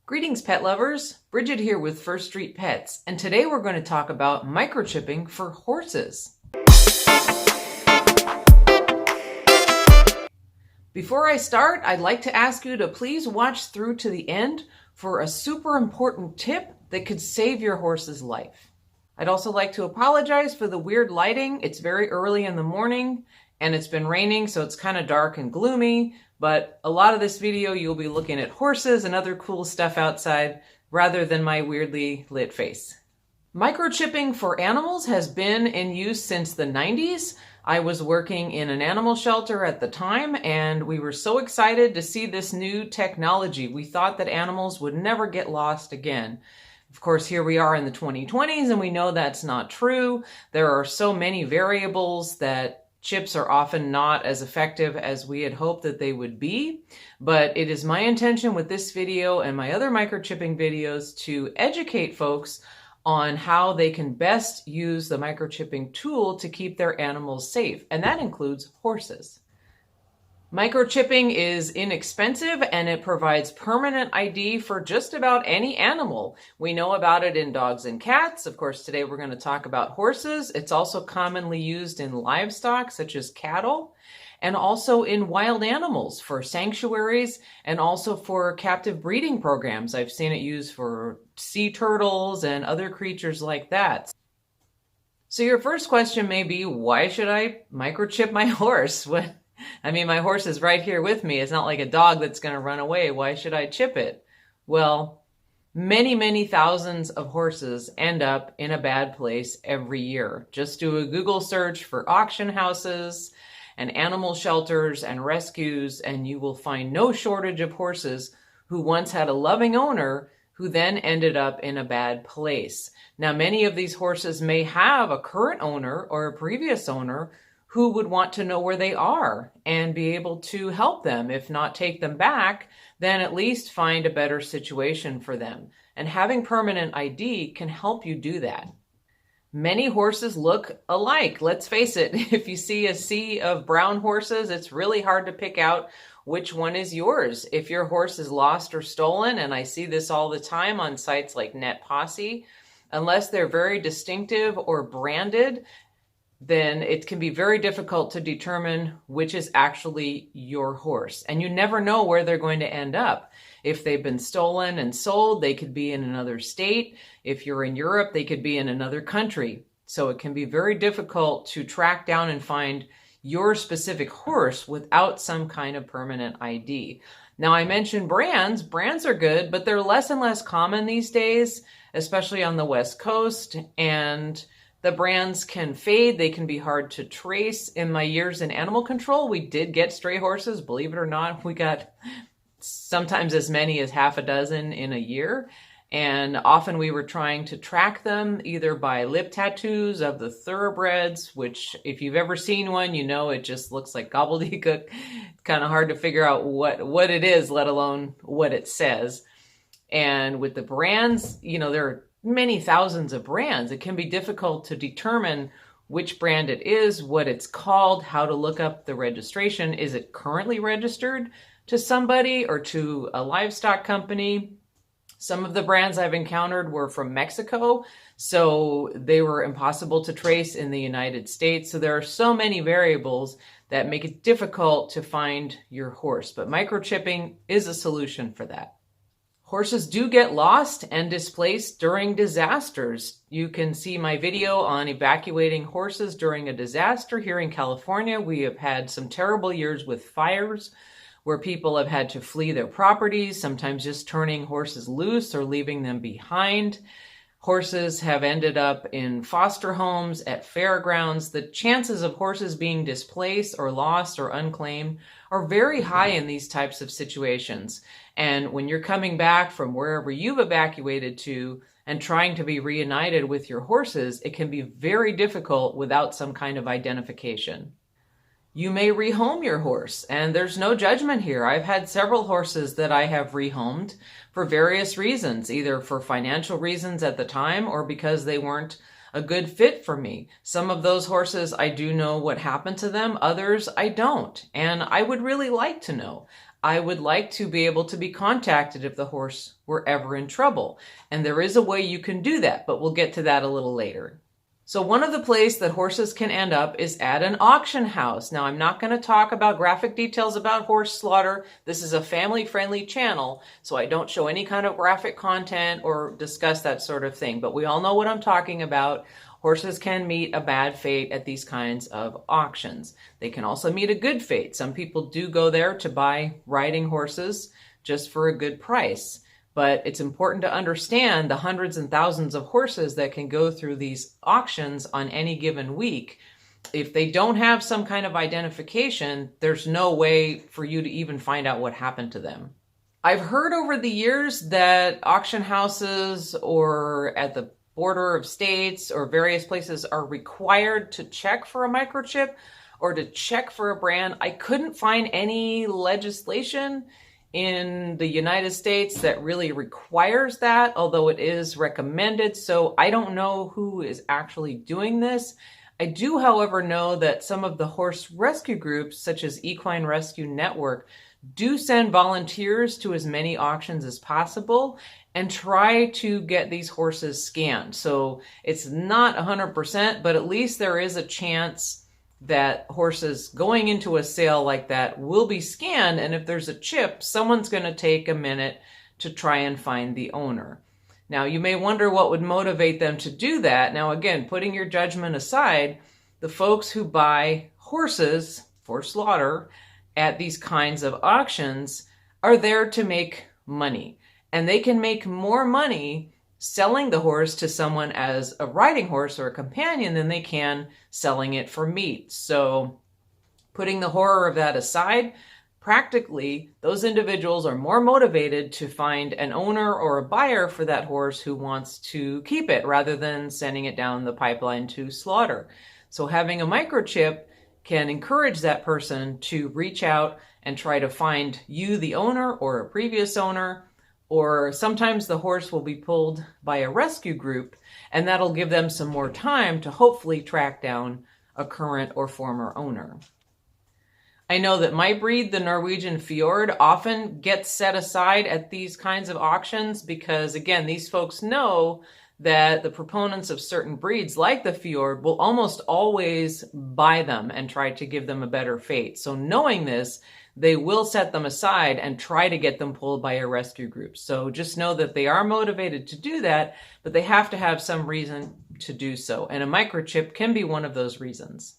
Greetings, pet lovers. Bridget here with First Street Pets, and today we're going to talk about microchipping for horses. Before I start, I'd like to ask you to please watch through to the end for a super important tip that could save your horse's life. I'd also like to apologize for the weird lighting. It's very early in the morning and it's been raining, so it's kind of dark and gloomy, but a lot of this video you'll be looking at horses and other cool stuff outside rather than my weirdly lit face. Microchipping for animals has been in use since the 90s. I was working in an animal shelter at the time, and we were so excited to see this new technology. We thought that animals would never get lost again. Of course, here we are in the 2020s, and we know that's not true. There are so many variables that chips are often not as effective as we had hoped that they would be. But it is my intention with this video and my other microchipping videos to educate folks on how they can best use the microchipping tool to keep their animals safe, and that includes horses. Microchipping is inexpensive and it provides permanent ID for just about any animal. We know about it in dogs and cats. Of course, today we're going to talk about horses. It's also commonly used in livestock, such as cattle, and also in wild animals for sanctuaries and also for captive breeding programs. I've seen it used for sea turtles and other creatures like that. So your first question may be, why should I microchip my horse? My horse is right here with me. It's not like a dog that's going to run away. Why should I chip it? Well, many thousands of horses end up in a bad place every year. Just do a Google search for auction houses and animal shelters and rescues, and you will find no shortage of horses who once had a loving owner who then ended up in a bad place. Now, many of these horses may have a current owner or a previous owner who would want to know where they are and be able to help them. If not take them back, then at least find a better situation for them. And having permanent ID can help you do that. Many horses look alike. Let's face it, if you see a sea of brown horses, it's really hard to pick out which one is yours. If your horse is lost or stolen, and I see this all the time on sites like NetPosse, unless they're very distinctive or branded, then it can be very difficult to determine which is actually your horse. And you never know where they're going to end up. If they've been stolen and sold, they could be in another state. If you're in Europe, they could be in another country. So it can be very difficult to track down and find your specific horse without some kind of permanent ID. Now, I mentioned brands. Brands are good, but they're less and less common these days, especially on the West Coast. And the brands can fade. They can be hard to trace. In my years in animal control, we did get stray horses. Believe it or not, we got sometimes as many as half a dozen in a year. And often we were trying to track them either by lip tattoos of the thoroughbreds, which if you've ever seen one, you know it just looks like gobbledygook. It's kind of hard to figure out what it is, let alone what it says. And with the brands, there are many thousands of brands. It can be difficult to determine which brand it is, what it's called, how to look up the registration. Is it currently registered to somebody or to a livestock company? Some of the brands I've encountered were from Mexico, so they were impossible to trace in the United States. So there are so many variables that make it difficult to find your horse, but microchipping is a solution for that. Horses do get lost and displaced during disasters. You can see my video on evacuating horses during a disaster. Here in California, we have had some terrible years with fires where people have had to flee their properties, sometimes just turning horses loose or leaving them behind. Horses have ended up in foster homes, at fairgrounds. The chances of horses being displaced or lost or unclaimed are very high in these types of situations. And when you're coming back from wherever you've evacuated to and trying to be reunited with your horses, it can be very difficult without some kind of identification. You may rehome your horse, and there's no judgment here. I've had several horses that I have rehomed for various reasons, either for financial reasons at the time or because they weren't a good fit for me. Some of those horses, I do know what happened to them. Others, I don't. And I would really like to know. I would like to be able to be contacted if the horse were ever in trouble. And there is a way you can do that, but we'll get to that a little later. So one of the places that horses can end up is at an auction house. Now, I'm not going to talk about graphic details about horse slaughter. This is a family-friendly channel, so I don't show any kind of graphic content or discuss that sort of thing. But we all know what I'm talking about. Horses can meet a bad fate at these kinds of auctions. They can also meet a good fate. Some people do go there to buy riding horses just for a good price. But it's important to understand the hundreds and thousands of horses that can go through these auctions on any given week. If they don't have some kind of identification, there's no way for you to even find out what happened to them. I've heard over the years that auction houses or at the border of states or various places are required to check for a microchip or to check for a brand. I couldn't find any legislation in the United States that really requires that, although it is recommended. So I don't know who is actually doing this. I do, however, know that some of the horse rescue groups, such as Equine Rescue Network, do send volunteers to as many auctions as possible and try to get these horses scanned. So it's not 100%, but at least there is a chance that horses going into a sale like that will be scanned. And if there's a chip, someone's going to take a minute to try and find the owner. Now, you may wonder what would motivate them to do that. Now, again, putting your judgment aside, the folks who buy horses for slaughter at these kinds of auctions are there to make money. And they can make more money selling the horse to someone as a riding horse or a companion than they can selling it for meat. So putting the horror of that aside, practically those individuals are more motivated to find an owner or a buyer for that horse who wants to keep it rather than sending it down the pipeline to slaughter. So having a microchip can encourage that person to reach out and try to find you, the owner, or a previous owner. Or sometimes the horse will be pulled by a rescue group, and that'll give them some more time to hopefully track down a current or former owner. I know that my breed, the Norwegian Fjord, often gets set aside at these kinds of auctions because, again, these folks know that the proponents of certain breeds like the Fjord will almost always buy them and try to give them a better fate. So knowing this, they will set them aside and try to get them pulled by a rescue group. So just know that they are motivated to do that, but they have to have some reason to do so. And a microchip can be one of those reasons.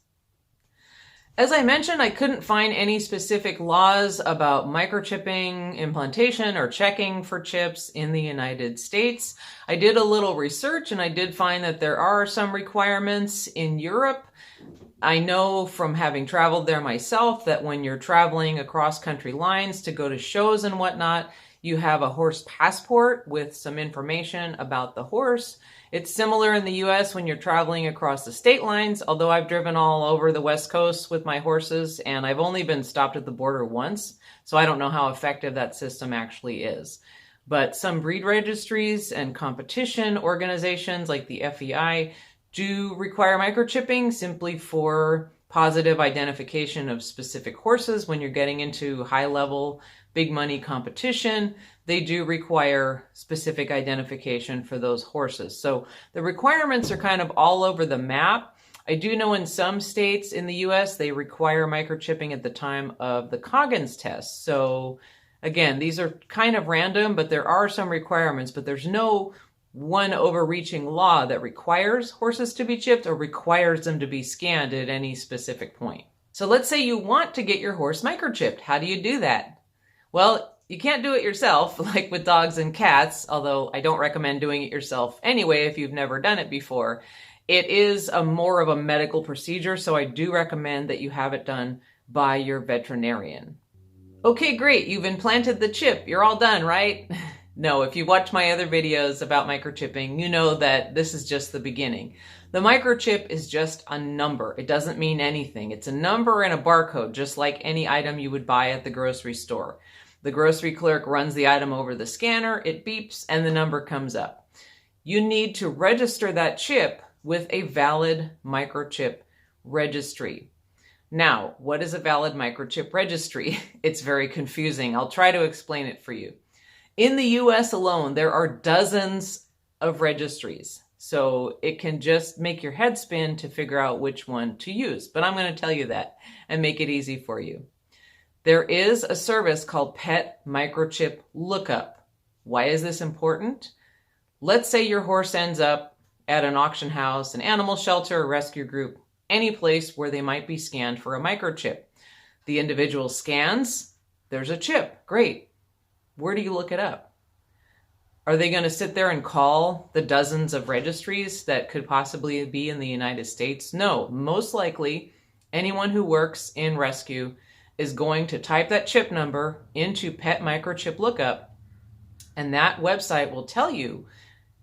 As I mentioned, I couldn't find any specific laws about microchipping implantation or checking for chips in the United States. I did a little research and I did find that there are some requirements in Europe. I know from having traveled there myself that when you're traveling across country lines to go to shows and whatnot, you have a horse passport with some information about the horse. It's similar in the US when you're traveling across the state lines, although I've driven all over the West Coast with my horses and I've only been stopped at the border once, so I don't know how effective that system actually is. But some breed registries and competition organizations like the FEI do require microchipping simply for positive identification of specific horses. When you're getting into high-level, big money competition, they do require specific identification for those horses. So the requirements are kind of all over the map. I do know in some states in the US, they require microchipping at the time of the Coggins test. So again, these are kind of random, but there are some requirements, but there's no one overreaching law that requires horses to be chipped or requires them to be scanned at any specific point. So let's say you want to get your horse microchipped. How do you do that? Well, you can't do it yourself like with dogs and cats, although I don't recommend doing it yourself anyway if you've never done it before. It is more of a medical procedure, so I do recommend that you have it done by your veterinarian. Okay, great. You've implanted the chip. You're all done, right? No, if you watch my other videos about microchipping, you know that this is just the beginning. The microchip is just a number. It doesn't mean anything. It's a number and a barcode, just like any item you would buy at the grocery store. The grocery clerk runs the item over the scanner, it beeps, and the number comes up. You need to register that chip with a valid microchip registry. Now, what is a valid microchip registry? It's very confusing. I'll try to explain it for you. In the US alone, there are dozens of registries. So it can just make your head spin to figure out which one to use. But I'm going to tell you that and make it easy for you. There is a service called Pet Microchip Lookup. Why is this important? Let's say your horse ends up at an auction house, an animal shelter, a rescue group, any place where they might be scanned for a microchip. The individual scans, there's a chip. Great. Where do you look it up? Are they going to sit there and call the dozens of registries that could possibly be in the United States? No, most likely anyone who works in rescue is going to type that chip number into Pet Microchip Lookup, and that website will tell you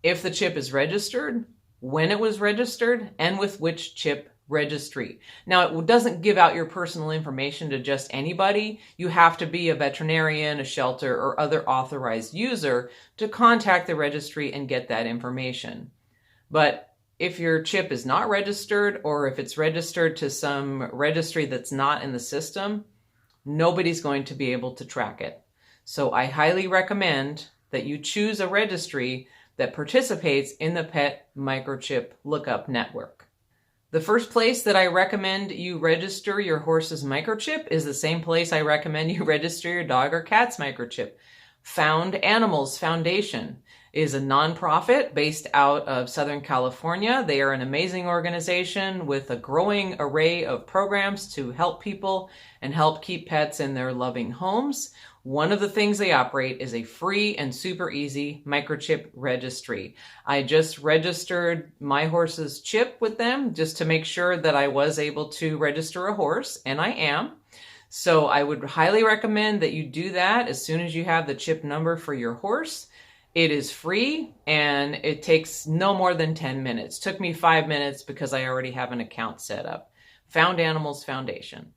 if the chip is registered, when it was registered, and with which chip registry. Now, it doesn't give out your personal information to just anybody. You have to be a veterinarian, a shelter, or other authorized user to contact the registry and get that information. But if your chip is not registered, or if it's registered to some registry that's not in the system, nobody's going to be able to track it. So I highly recommend that you choose a registry that participates in the Pet Microchip Lookup network. The first place that I recommend you register your horse's microchip is the same place I recommend you register your dog or cat's microchip. Found Animals Foundation is a nonprofit based out of Southern California. They are an amazing organization with a growing array of programs to help people and help keep pets in their loving homes. One of the things they operate is a free and super easy microchip registry. I just registered my horse's chip with them just to make sure that I was able to register a horse, and I am. So I would highly recommend that you do that as soon as you have the chip number for your horse. It is free and it takes no more than 10 minutes. Took me 5 minutes because I already have an account set up. Found Animals Foundation.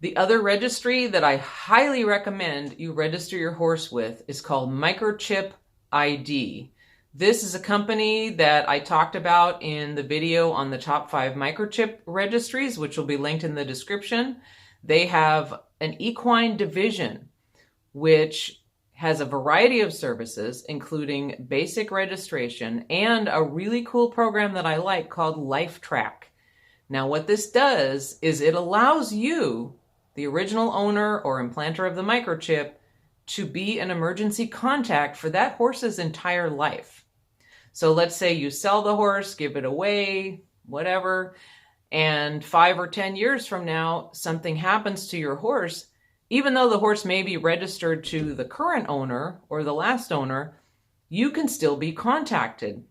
The other registry that I highly recommend you register your horse with is called MicrochipID. This is a company that I talked about in the video on the top 5 microchip registries, which will be linked in the description. They have an equine division, which has a variety of services, including basic registration and a really cool program that I like called LifeTrack. Now, what this does is it allows you, the original owner or implanter of the microchip, to be an emergency contact for that horse's entire life. So let's say you sell the horse, give it away, whatever, and 5 or 10 years from now, something happens to your horse. Even though the horse may be registered to the current owner or the last owner, you can still be contacted.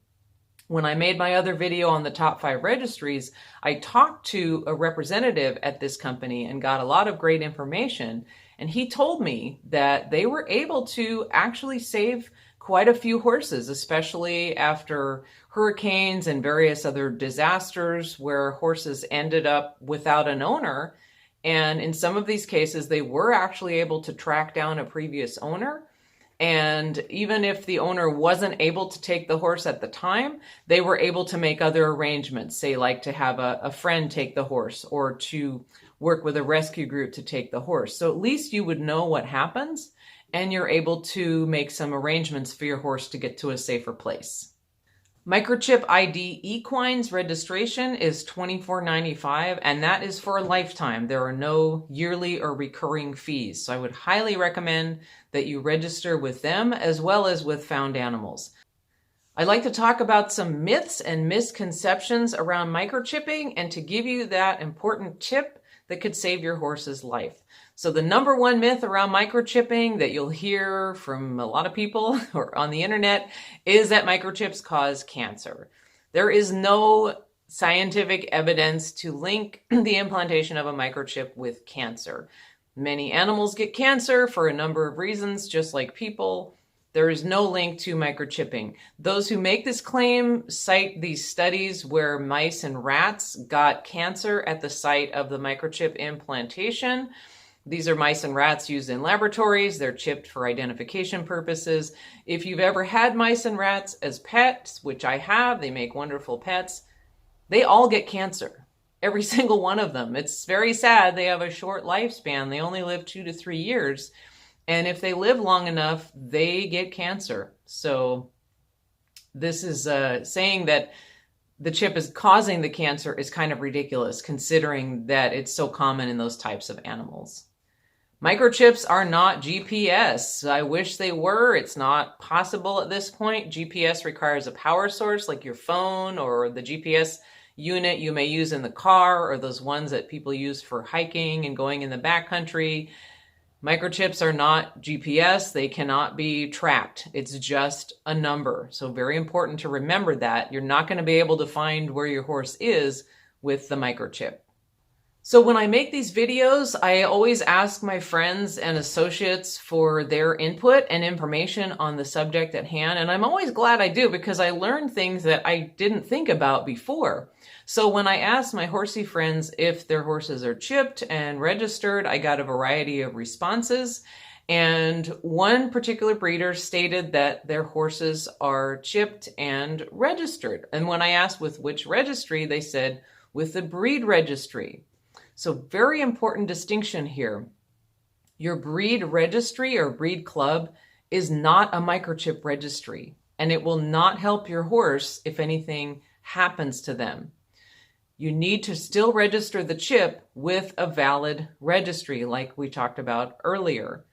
When I made my other video on the top 5 registries, I talked to a representative at this company and got a lot of great information. And he told me that they were able to actually save quite a few horses, especially after hurricanes and various other disasters where horses ended up without an owner. And in some of these cases, they were actually able to track down a previous owner. And even if the owner wasn't able to take the horse at the time, they were able to make other arrangements, say like to have a friend take the horse or to work with a rescue group to take the horse. So at least you would know what happens and you're able to make some arrangements for your horse to get to a safer place. MicrochipID Equine's registration is $24.95, and that is for a lifetime. There are no yearly or recurring fees. So I would highly recommend that you register with them as well as with Found Animals. I'd like to talk about some myths and misconceptions around microchipping and to give you that important tip that could save your horse's life. So the number one myth around microchipping that you'll hear from a lot of people or on the internet is that microchips cause cancer. There is no scientific evidence to link the implantation of a microchip with cancer. Many animals get cancer for a number of reasons, just like people. There is no link to microchipping. Those who make this claim cite these studies where mice and rats got cancer at the site of the microchip implantation. These are mice and rats used in laboratories. They're chipped for identification purposes. If you've ever had mice and rats as pets, which I have, they make wonderful pets, they all get cancer. every single one of them. It's very sad they have a short lifespan. They only live 2 to 3 years. And if they live long enough, they get cancer. So this is saying that the chip is causing the cancer is kind of ridiculous, considering that it's so common in those types of animals. Microchips are not GPS. I wish they were. It's not possible at this point. GPS requires a power source like your phone or the GPS unit you may use in the car, or those ones that people use for hiking and going in the backcountry. Microchips are not GPS. They cannot be tracked. It's just a number. So very important to remember that. You're not going to be able to find where your horse is with the microchip. So when I make these videos, I always ask my friends and associates for their input and information on the subject at hand. And I'm always glad I do, because I learn things that I didn't think about before. So when I asked my horsey friends if their horses are chipped and registered, I got a variety of responses. And one particular breeder stated that their horses are chipped and registered. And when I asked with which registry, they said with the breed registry. So very important distinction here. Your breed registry or breed club is not a microchip registry, and it will not help your horse if anything happens to them. You need to still register the chip with a valid registry, like we talked about earlier.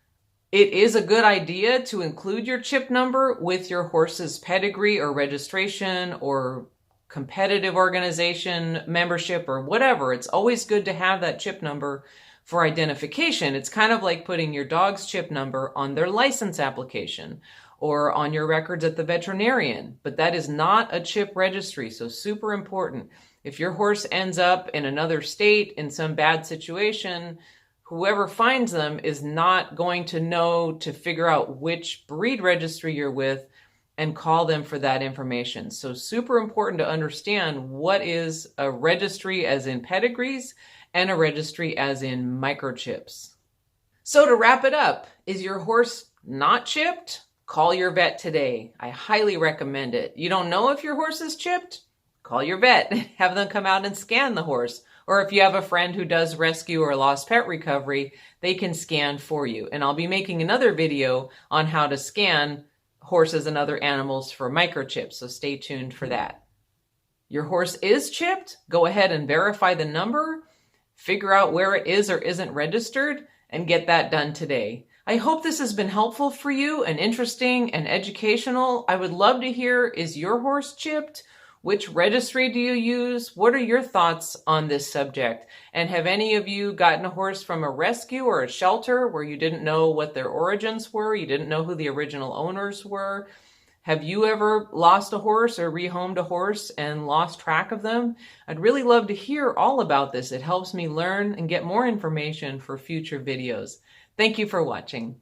It is a good idea to include your chip number with your horse's pedigree or registration or competitive organization membership or whatever. It's always good to have that chip number for identification. It's kind of like putting your dog's chip number on their license application or on your records at the veterinarian, but that is not a chip registry. So super important. If your horse ends up in another state in some bad situation, whoever finds them is not going to know to figure out which breed registry you're with and call them for that information. So super important to understand what is a registry as in pedigrees and a registry as in microchips. So to wrap it up, is your horse not chipped? Call your vet today. I highly recommend it. You don't know if your horse is chipped? Call your vet. Have them come out and scan the horse. Or if you have a friend who does rescue or lost pet recovery, they can scan for you. And I'll be making another video on how to scan horses and other animals for microchips, so stay tuned for that. Your horse is chipped? Go ahead and verify the number, figure out where it is or isn't registered, and get that done today. I hope this has been helpful for you and interesting and educational. I would love to hear, is your horse chipped? Which registry do you use? What are your thoughts on this subject? And have any of you gotten a horse from a rescue or a shelter where you didn't know what their origins were? You didn't know who the original owners were? Have you ever lost a horse or rehomed a horse and lost track of them? I'd really love to hear all about this. It helps me learn and get more information for future videos. Thank you for watching.